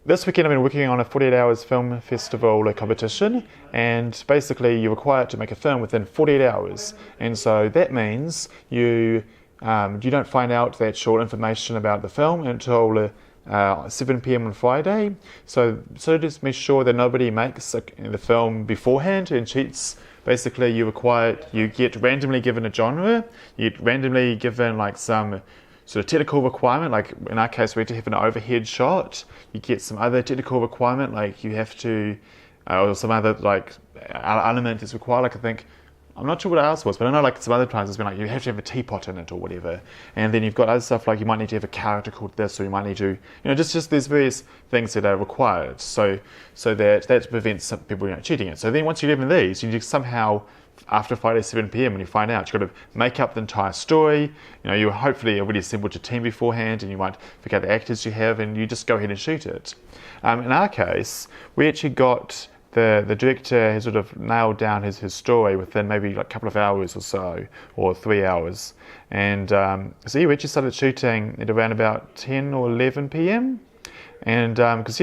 this weekend I've been working on a 48 Hours film festival competition, and basically you're required to make a film within 48 hours. And so that means you don't find out that short information about the film until 7 p.m. on Friday. So just make sure that nobody makes the film beforehand and cheats. Basically you get randomly given a genre, you get randomly given like some sort of technical requirement, like in our case we had to have an overhead shot. You get some other technical requirement, like you have to, or some other like element is required, like I think, I'm not sure what else was, but I know like some other times it's been like you have to have a teapot in it or whatever. And then you've got other stuff like you might need to have a character called this, or you might need to, just there's various things that are required. So that prevents some people cheating it. So then once you're given these, you just somehow, after Friday 7 p.m. when you find out, you've got to make up the entire story. You hopefully already assembled your team beforehand, and you might figure out the actors you have, and you just go ahead and shoot it. In our case, we actually got the director has sort of nailed down his story within maybe like a couple of hours or so, or 3 hours. And so we actually started shooting at around about 10 or 11 p.m. And because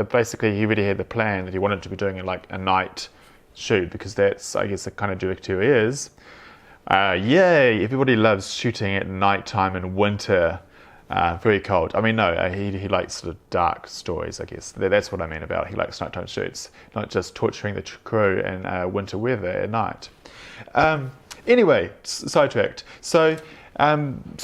basically he already had the plan that he wanted to be doing it like a night shoot, because that's, I guess, the kind of director he is. Yay! Everybody loves shooting at night time in winter. Very cold. I mean, no, he likes sort of dark stories, I guess. That's what I mean about he likes nighttime shoots, not just torturing the crew in winter weather at night. Anyway, sidetracked. So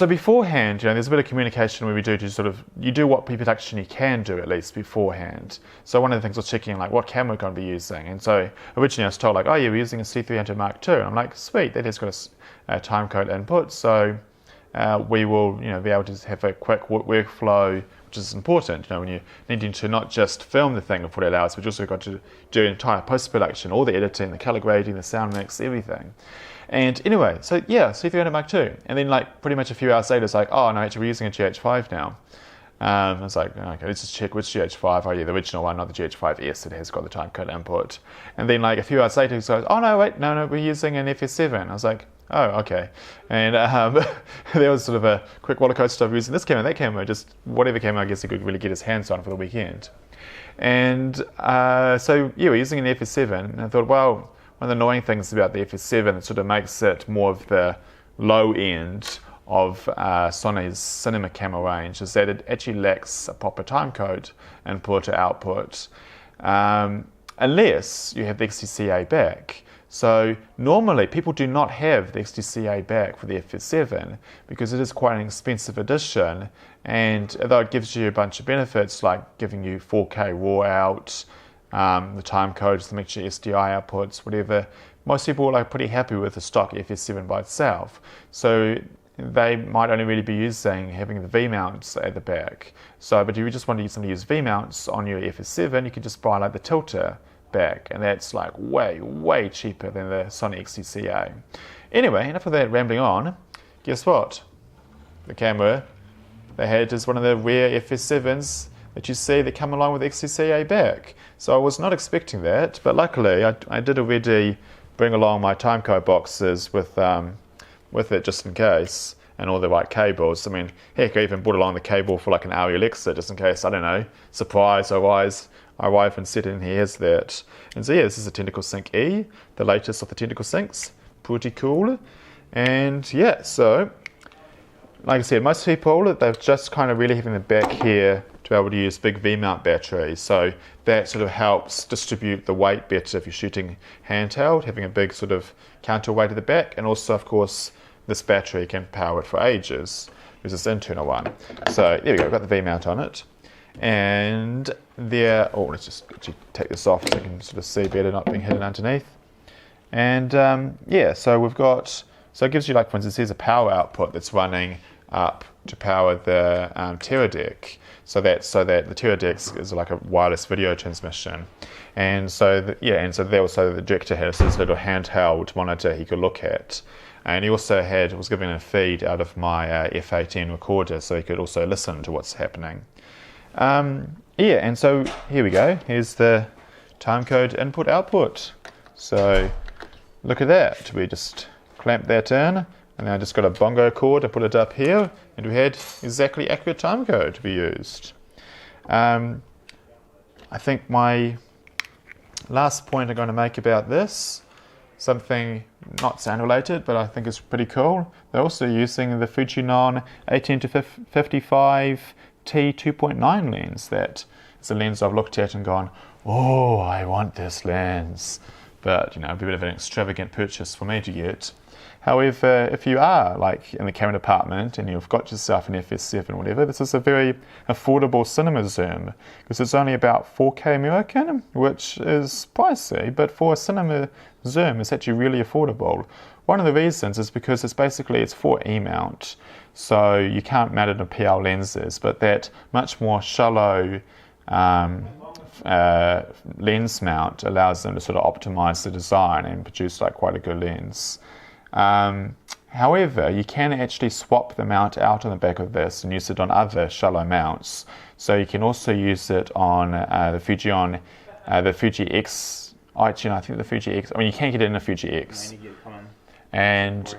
beforehand, there's a bit of communication where we do to sort of, you do what pre-production you can do at least beforehand. So one of the things was checking like what camera we're going to be using. And so originally I was told like, oh yeah, we're using a C300 Mark II. And I'm like, sweet, that has got a timecode input. So we will, be able to have a quick workflow, which is important, when you're needing to not just film the thing in 48 hours, but you also got to do entire post-production, all the editing, the color grading, the sound mix, everything. And anyway, so yeah, C300 Mark II. And then like pretty much a few hours later, it's like, oh no, actually we're using a GH5 now. I was like, okay, let's just check which GH5. Oh yeah, the original one, not the GH5S that has got the timecode input. And then like a few hours later, it goes, oh no, wait, no, we're using an FS7. I was like, oh, okay. And there was sort of a quick roller coaster of using this camera, that camera, just whatever camera I guess he could really get his hands on for the weekend. And so yeah, we're using an FS7, and I thought, well, one of the annoying things about the FS7 that sort of makes it more of the low end of Sony's cinema camera range is that it actually lacks a proper timecode input to output, unless you have the XDCA back. So normally people do not have the XDCA back for the FS7 because it is quite an expensive addition, and although it gives you a bunch of benefits like giving you 4K RAW out, the time codes, the mixture SDI outputs, whatever, most people are pretty happy with the stock FS7 by itself. So they might only really be having the V-mounts at the back. So, but if you just want to use V-mounts on your FS7, you can just buy like the Tilta back, and that's like way cheaper than the Sony XDCA. Anyway, enough of that rambling on. Guess what? The camera they had is one of the rare FS7s that you see that come along with XDCA back. So I was not expecting that, but luckily I did already bring along my timecode boxes with it just in case, and all the right cables. I mean, heck, I even brought along the cable for like an ARRI Alexa just in case, I don't know, surprise, I arrive and sit in here as that. And so yeah, this is a Tentacle Sync E, the latest of the Tentacle Syncs. Pretty cool. And yeah, so like I said, most people, they're just kind of really having the back here to be able to use big V-mount batteries. So that sort of helps distribute the weight better if you're shooting handheld, having a big sort of counterweight at the back. And also, of course, this battery can power it for ages. There's this internal one. So there we go, we've got the V-mount on it. And there, let's just take this off so you can sort of see better, not being hidden underneath. And yeah, so we've got, so it gives you, like, for instance, here's a power output that's running up to power the Teradek. So that the Teradek is like a wireless video transmission. And so there also the director has this little handheld monitor he could look at. And he also was giving a feed out of my F18 recorder, so he could also listen to what's happening. Yeah, and so here we go. Here's the timecode input output. So look at that. We just clamp that in, and then I just got a bongo cord. I put it up here, and we had exactly accurate timecode to be used. I think my last point I'm going to make about this, something not sound related, but I think it's pretty cool. They're also using the Fujinon 18-55 T2.9 lens. That is a lens I've looked at and gone, oh, I want this lens. But, you know, it'd be a bit of an extravagant purchase for me to get. However, if you are like in the camera department and you've got yourself an FS7 or whatever, this is a very affordable cinema zoom because it's only about 4K American, which is pricey, but for a cinema zoom it's actually really affordable. One of the reasons is because it's 4E mount, so you can't mount it in PL lenses, but that much more shallow lens mount allows them to sort of optimize the design and produce like quite a good lens. However, you can actually swap the mount out on the back of this and use it on other shallow mounts. So you can also use it on the Fujinon, the Fuji X. Actually, I think the Fuji X. I mean, you can get it in a Fuji X. And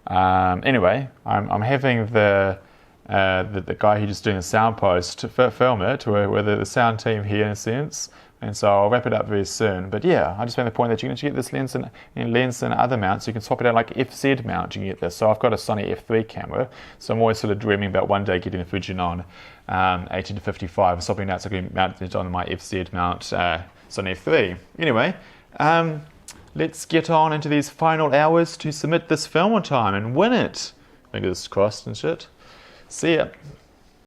anyway, I'm having the guy who's just doing the sound post to film it, with the sound team here in a sense. And so I'll wrap it up very soon. But yeah, I just made the point that you can actually get this lens and other mounts. You can swap it out like FZ mount, you can get this. So I've got a Sony F3 camera, so I'm always sort of dreaming about one day getting a Fujinon 18-55 and swapping out so I can mount it on my FZ mount Sony F3. Anyway, let's get on into these final hours to submit this film on time and win it. Fingers crossed and shit. See ya.